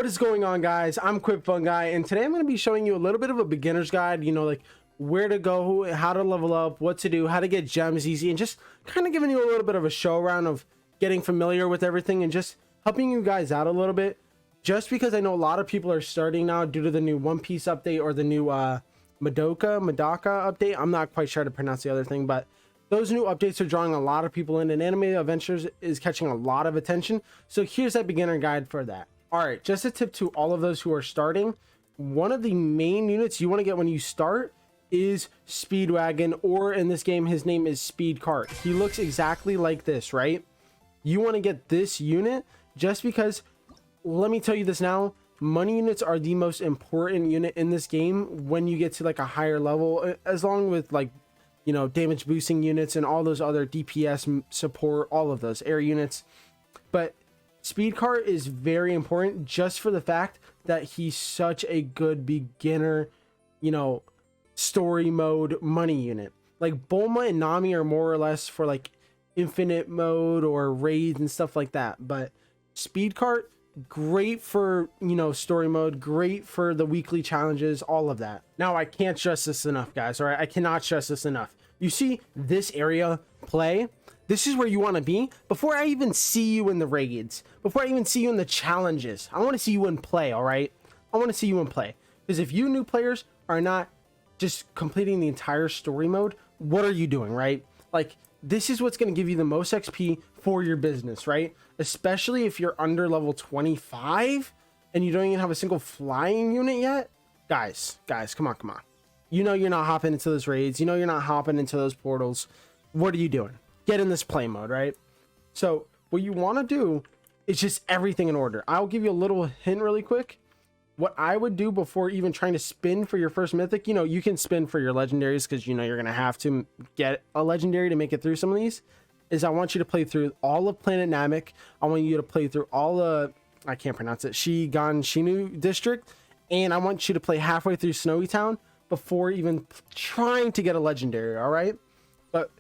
What is going on, guys? I'm QuipFunGuy, and today I'm going to be showing you a little bit of a beginner's guide, like where to go, how to level up, what to do, how to get gems easy, and just kind of giving you a little bit of a show around of getting familiar with everything and just helping you guys out a little bit. Just because I know a lot of people are starting now due to the new One Piece update or the new Madoka update. I'm not quite sure how to pronounce the other thing, but those new updates are drawing a lot of people in, and Anime Adventures is catching a lot of attention. So here's that beginner guide for that. All right, just a tip to all of those who are starting. One of the main units you want to get when you start is Speedwagon, or in this game, his name is Speed Cart. He looks exactly like this, right? You want to get this unit just because, let me tell you this now, money units are the most important unit in this game when you get to like a higher level, as long with like, damage boosting units and all those other DPS support, all of those air units. But Speed Cart is very important just for the fact that he's such a good beginner, story mode money unit. Like Bulma and Nami are more or less for like infinite mode or raids and stuff like that. But Speed Cart, great for, story mode, great for the weekly challenges, all of that. Now, I can't stress this enough, guys. All right, I cannot stress this enough. You see this area play? This is where you want to be before I even see you in the raids, before I even see you in the challenges. I want to see you in play. All right, I want to see you in play, because if you new players are not just completing the entire story mode, what are you doing, right? Like, this is what's going to give you the most XP for your business, right? Especially if you're under level 25 and you don't even have a single flying unit yet. Guys, come on. You're not hopping into those raids. You're not hopping into those portals. What are you doing? Get in this play mode, right? So what you want to do is just everything in order. I'll give you a little hint really quick. What I would do before even trying to spin for your first mythic, you can spin for your legendaries because you're going to have to get a legendary to make it through some of these, is I want you to play through all of Planet Namek. I want you to play through all the, I can't pronounce it, Shiganshinu district, and I want you to play halfway through Snowy Town before even trying to get a legendary, all right? But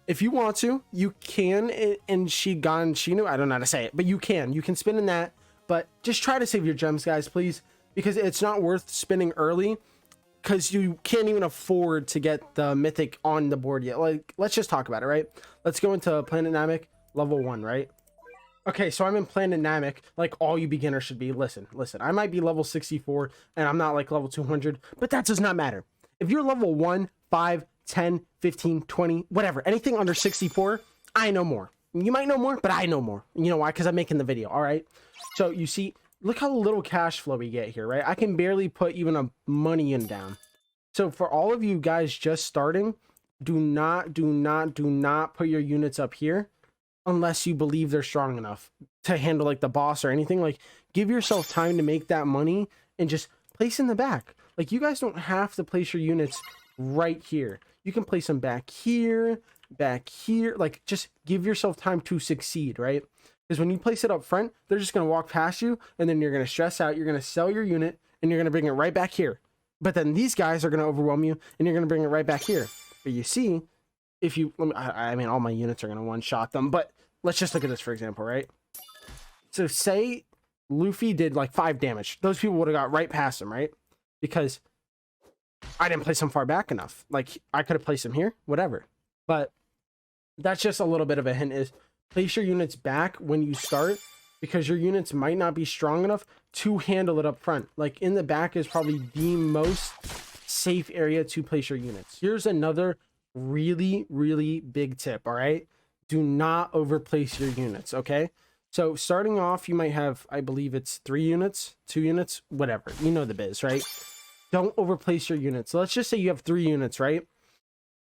if you want to, you can in Shiganshinu, I don't know how to say it, but you can spin in that, but just try to save your gems, guys, please, because it's not worth spinning early, because you can't even afford to get the mythic on the board yet. Like, let's just talk about it, right? Let's go into Planet Namek level 1, right? Okay, so I'm in Planet Namek, like all you beginners should be. Listen, I might be level 64 and I'm not like level 200, but that does not matter. If you're level 1, 5, 10, 15, 20, whatever, anything under 64, I know more. You might know more, but I know more. You know why? Because I'm making the video, all right? So you see, look how little cash flow we get here, right? I can barely put even a money in down. So for all of you guys just starting, do not put your units up here unless you believe they're strong enough to handle like the boss or anything. Like, give yourself time to make that money and just place in the back. Like, you guys don't have to place your units right here. You can place them back here. Like, just give yourself time to succeed, right? Because when you place it up front, they're just going to walk past you, and then you're going to stress out. You're going to sell your unit, and you're going to bring it right back here. But then these guys are going to overwhelm you, and you're going to bring it right back here. But you see, if you, I mean, all my units are going to one-shot them, but let's just look at this, for example, right? So say Luffy did like 5 damage. Those people would have got right past him, right? Because I didn't place him far back enough. Like, I could have placed him here, whatever. But that's just a little bit of a hint, is place your units back when you start, because your units might not be strong enough to handle it up front. Like, in the back is probably the most safe area to place your units. Here's another really big tip, all right? Do not overplace your units, okay? So starting off, you might have, I believe it's 3 units, 2 units, whatever. You know the biz, right? Don't overplace your units. So let's just say you have 3 units, right?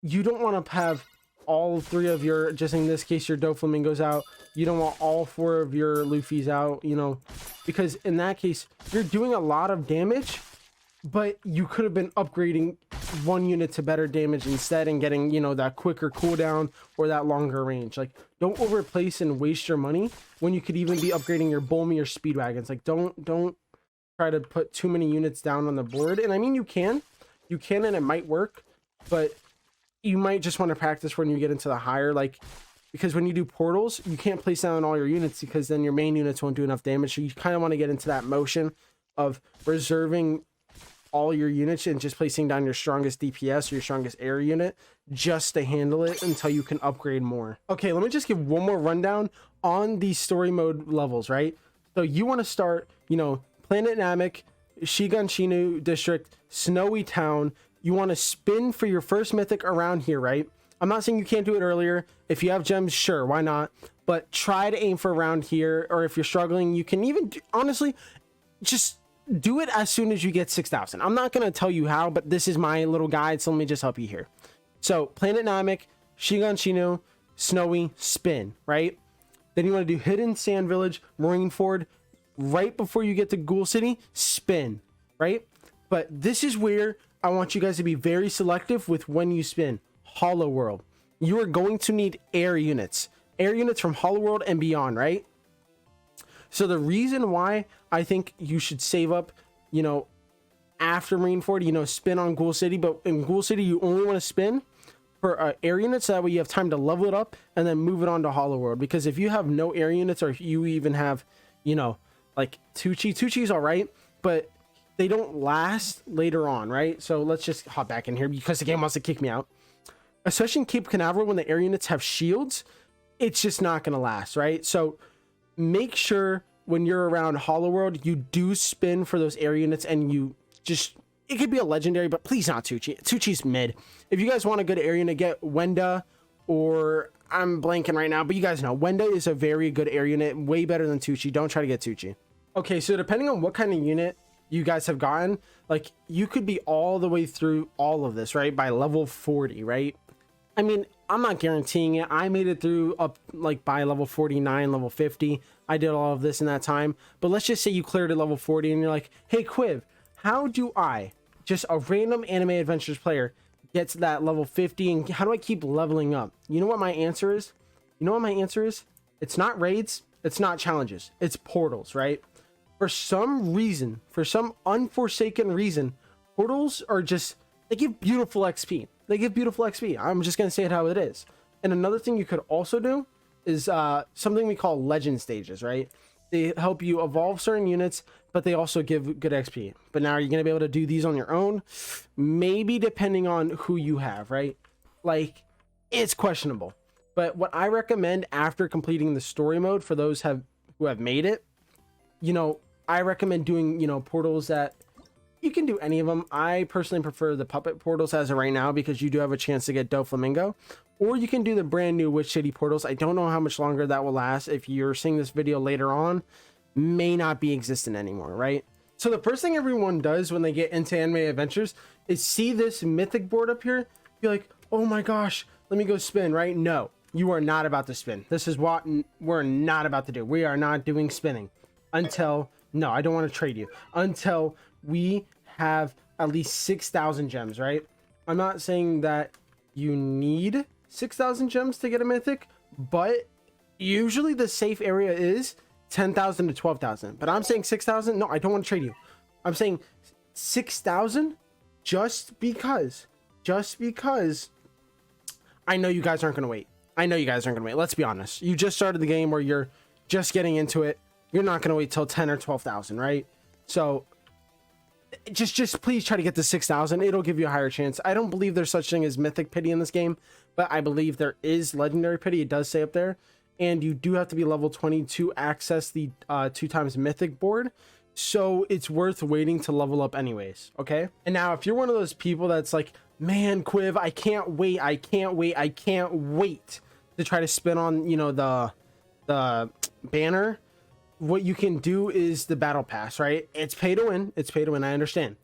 You don't want to have all 3 of your, just in this case, your Doflamingos out. You don't want all 4 of your Luffy's out, because in that case, you're doing a lot of damage, but you could have been upgrading 1 unit to better damage instead and getting, that quicker cooldown or that longer range. Like, don't overplace and waste your money when you could even be upgrading your Bulma or Speedwagons. Like, don't try to put too many units down on the board. And I mean, you can and it might work, but you might just want to practice when you get into the higher, like, because when you do portals, you can't place down all your units because then your main units won't do enough damage. So you kind of want to get into that motion of reserving all your units and just placing down your strongest DPS or your strongest air unit just to handle it until you can upgrade more. Okay, let me just give one more rundown on these story mode levels, right? So you want to start, you know, Planet Namek, Shiganshina District, Snowy Town. You want to spin for your first mythic around here, right? I'm not saying you can't do it earlier. If you have gems, sure, why not? But try to aim for around here, or if you're struggling, you can even, honestly, just do it as soon as you get 6,000. I'm not going to tell you how, but this is my little guide, so let me just help you here. So, Planet Namek, Shiganshina, Snowy, spin, right? Then you want to do Hidden Sand Village, Marineford, right before you get to Ghoul City, spin, right? But this is where I want you guys to be very selective with when you spin. Hollow World. You are going to need air units. Air units from Hollow World and beyond, right? So the reason why I think you should save up, you know, after Marineford, you know, spin on Ghoul City, but in Ghoul City, you only want to spin for air units, so that way you have time to level it up and then move it on to Hollow World. Because if you have no air units, or if you even have, you know, like Tucci's all right, but they don't last later on, right? So let's just hop back in here because the game wants to kick me out. Especially in Cape Canaveral, when the air units have shields, it's just not going to last, right? So make sure when you're around Hollow World, you do spin for those air units, and you just, it could be a legendary, but please not Tucci. Tucci's mid. If you guys want a good air unit, get Wenda, or I'm blanking right now, but you guys know Wenda is a very good air unit, way better than Tucci. Don't try to get Tucci. Okay, so depending on what kind of unit you guys have gotten, like, you could be all the way through all of this, right, by level 40, right? I mean, I'm not guaranteeing it. I made it through up like by level 49, level 50. I did all of this in that time. But let's just say you cleared at level 40 and you're like, hey, Quiv, how do I, just a random Anime Adventures player, get to that level 50, and how do I keep leveling up? You know what my answer is? You know what my answer is? It's not raids. It's not challenges. It's portals, right? For some reason, for some unforsaken reason, portals are just, they give beautiful XP. They give beautiful XP. I'm just going to say it how it is. And another thing you could also do is something we call legend stages, right? They help you evolve certain units, but they also give good XP. But now, are you going to be able to do these on your own? Maybe, depending on who you have, right? Like, it's questionable. But what I recommend after completing the story mode, for those who have made it, you know, I recommend doing, you know, portals that, you can do any of them. I personally prefer the puppet portals as of right now, because you do have a chance to get Doflamingo. Or you can do the brand new Witch City portals. I don't know how much longer that will last. If you're seeing this video later on, may not be existent anymore, right? So the first thing everyone does when they get into Anime Adventures is see this mythic board up here. Be like, oh my gosh, let me go spin, right? No, you are not about to spin. This is what we're not about to do. We are not doing spinning until, no, I don't want to trade you, until we have at least 6,000 gems, right? I'm not saying that you need 6,000 gems to get a mythic, but usually the safe area is 10,000 to 12,000. But I'm saying 6,000. No, I don't want to trade you. I'm saying 6,000 just because I know you guys aren't going to wait. I know you guys aren't going to wait. Let's be honest. You just started the game, or you're just getting into it. You're not going to wait till 10 or 12,000, right? So just please try to get to 6,000. It'll give you a higher chance. I don't believe there's such thing as mythic pity in this game, but I believe there is legendary pity. It does say up there, and you do have to be level 20 to access the 2x mythic board, so it's worth waiting to level up anyways. Okay, and now if you're one of those people that's like, man, Quiv, I can't wait to try to spin on, you know, the banner, what you can do is the battle pass, right? It's pay to win. It's pay to win. I understand.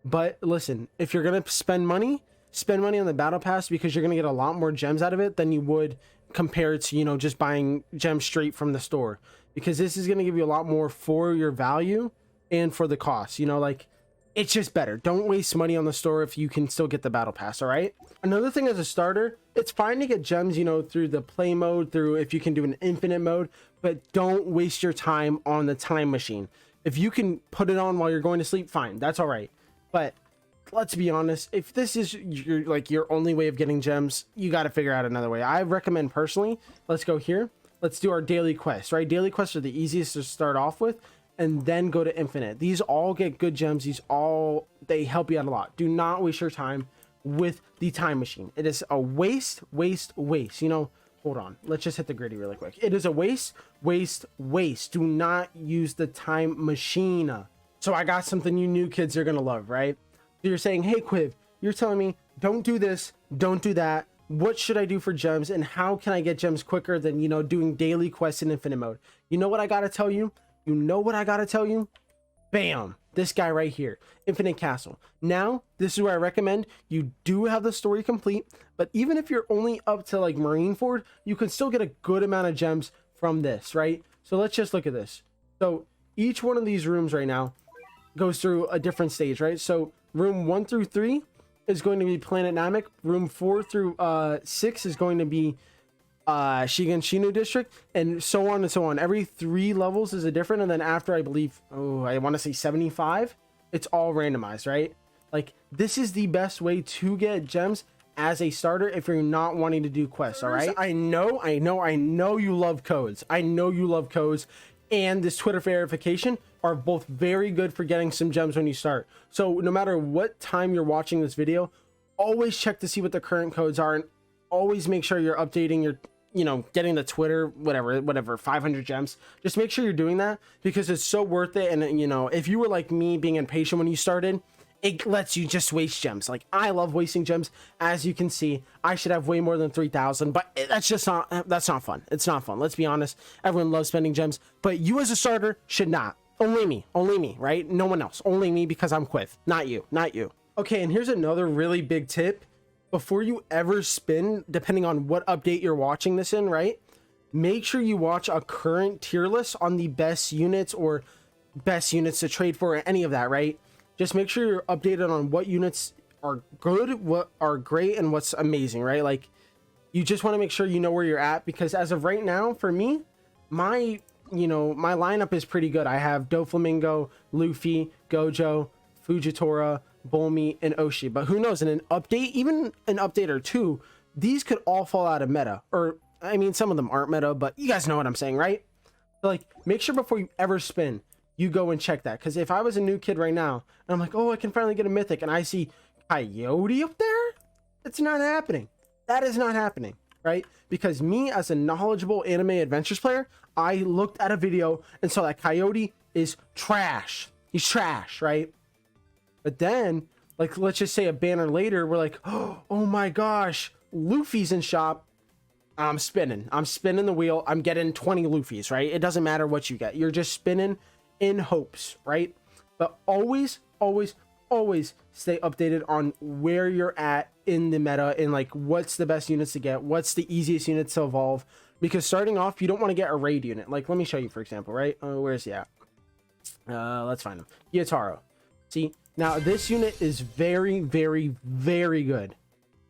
But listen, if you're going to spend money on the battle pass, because you're going to get a lot more gems out of it than you would compared to, you know, just buying gems straight from the store, because this is going to give you a lot more for your value and for the cost, you know, like, it's just better. Don't waste money on the store if you can still get the battle pass. All right. Another thing, as a starter, it's fine to get gems, you know, through the play mode, through if you can do an infinite mode, but don't waste your time on the time machine. If you can put it on while you're going to sleep, fine, that's all right. But let's be honest, if this is your only way of getting gems, you got to figure out another way. I recommend personally, let's go here. Let's do our daily quests, right? Daily quests are the easiest to start off with. and then go to infinite. These all get good gems. They help you out a lot. Do not waste your time with the time machine. It is a waste. You know, hold on, let's just hit the gritty really quick. It is a waste. Do not use the time machine. So I got something you new kids are gonna love, right? So you're saying, hey Quiv, you're telling me don't do this, don't do that. What should I do for gems, and how can I get gems quicker than, you know, doing daily quests in infinite mode? You know what I gotta tell you? Bam, this guy right here, Infinite Castle. Now, this is where I recommend you do have the story complete, but even if you're only up to like Marineford, you can still get a good amount of gems from this, right? So let's just look at this. So each one of these rooms right now goes through a different stage, right? So room 1 through 3 is going to be Planet Namek. Room 4 through 6 is going to be Shiganshina district, and so on and so on. Every 3 levels is a different, and then after, I believe, I want to say 75, it's all randomized, right? Like, this is the best way to get gems as a starter if you're not wanting to do quests. All right, I know you love codes. And this Twitter verification are both very good for getting some gems when you start. So no matter what time you're watching this video, always check to see what the current codes are, and always make sure you're updating your, you know, getting the Twitter, whatever, 500 gems. Just make sure you're doing that, because it's so worth it. And, you know, if you were like me being impatient when you started, it lets you just waste gems. Like, I love wasting gems. As you can see, I should have way more than 3,000, but that's not fun. It's not fun. Let's be honest. Everyone loves spending gems, but you as a starter should not. Only me, right? No one else. Only me, because I'm Quiv, not you. Okay, and here's another really big tip. Before you ever spin, depending on what update you're watching this in, right? Make sure you watch a current tier list on the best units or best units to trade for, or any of that, right? Just make sure you're updated on what units are good, what are great, and what's amazing, right? Like, you just want to make sure you know where you're at, because as of right now, for me, my lineup is pretty good. I have Doflamingo, Luffy, Gojo, Fujitora, Bulmy, and Oshi. But who knows, in an update, even an update or two, these could all fall out of meta. Or, I mean, some of them aren't meta, but you guys know what I'm saying, right? So, like, make sure before you ever spin, you go and check that. Because if I was a new kid right now, and I'm like, oh, I can finally get a mythic, and I see Coyote up there, it's not happening. That is not happening, right? Because me, as a knowledgeable anime adventures player, I looked at a video and saw that Coyote is trash. He's trash, right? But then, like, let's just say a banner later, we're like, oh my gosh, Luffy's in shop. I'm spinning the wheel. I'm getting 20 Luffy's, right? It doesn't matter what you get. You're just spinning in hopes, right? But always stay updated on where you're at in the meta, and like what's the best units to get, what's the easiest units to evolve. Because starting off, you don't want to get a raid unit. Like, let me show you, for example, right? Where's he at? Let's find him. Gyutaro. See, now this unit is very good,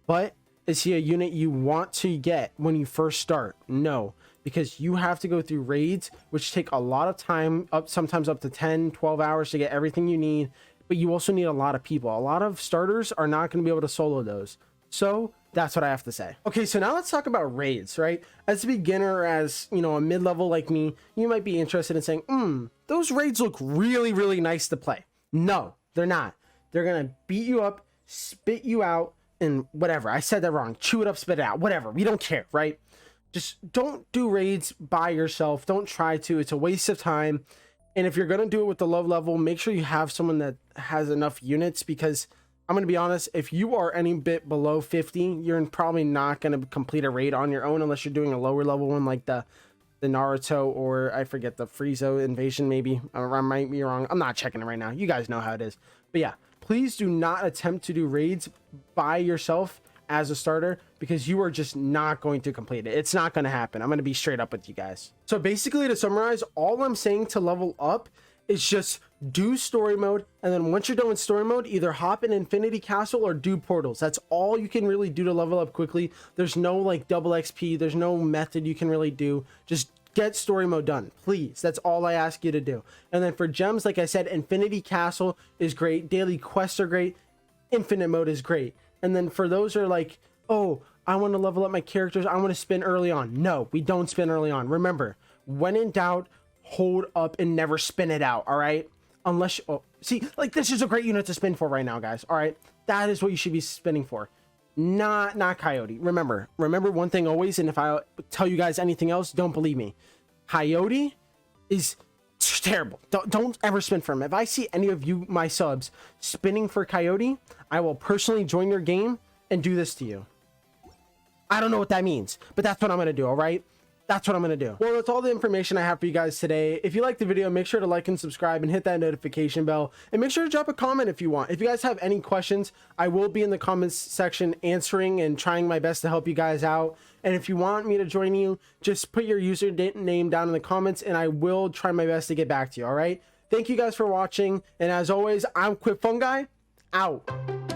but is he a unit you want to get when you first start? No, because you have to go through raids, which take a lot of time, sometimes up to 10-12 hours to get everything you need. But you also need a lot of people. A lot of starters are not going to be able to solo those. So that's what I have to say. Okay, so now let's talk about raids, right? As a beginner, as you know, a mid-level like me, you might be interested in saying, those raids look really nice to play. No, they're not. They're gonna beat you up, spit you out, and whatever. I said that wrong. Chew it up, spit it out, whatever. We don't care, right? Just don't do raids by yourself. Don't try to. It's a waste of time. And if you're gonna do it with the low level, make sure you have someone that has enough units, because I'm gonna be honest, if you are any bit below 50, you're probably not gonna complete a raid on your own unless you're doing a lower level one, like the Naruto, or I forget, the Frieza invasion, maybe. I might be wrong. I'm not checking it right now. You guys know how it is. But yeah, please do not attempt to do raids by yourself as a starter, because you are just not going to complete it. It's not going to happen. I'm going to be straight up with you guys. So basically, to summarize, all I'm saying to level up is just do story mode, and then once you're done with story mode, either hop in Infinity Castle or do portals. That's all you can really do to level up quickly. There's no like double XP. There's no method you can really do. Just get story mode done, please. That's all I ask you to do. And then for gems, like I said, Infinity Castle is great. Daily quests are great. Infinite mode is great. And then for those who are like, oh, I want to level up my characters, I want to spin early on. No, we don't spin early on. Remember, when in doubt, hold up and never spin it out, all right? Unless oh, see, like this is a great unit to spin for right now, guys. All right, that is what you should be spinning for, not Coyote. Remember one thing always, and if I tell you guys anything else, don't believe me. Coyote is terrible. Don't ever spin for him. If I see any of you, my subs, spinning for Coyote, I will personally join your game and do this to you. I don't know what that means, but that's what I'm gonna do. All right, that's what I'm gonna do. Well, that's all the information I have for you guys today. If you like the video, make sure to like and subscribe and hit that notification bell, and make sure to drop a comment if you want. If you guys have any questions, I will be in the comments section answering and trying my best to help you guys out. And if you want me to join you, just put your username down in the comments and I will try my best to get back to you. All right, thank you guys for watching, and as always, I'm QuickFunGuy out.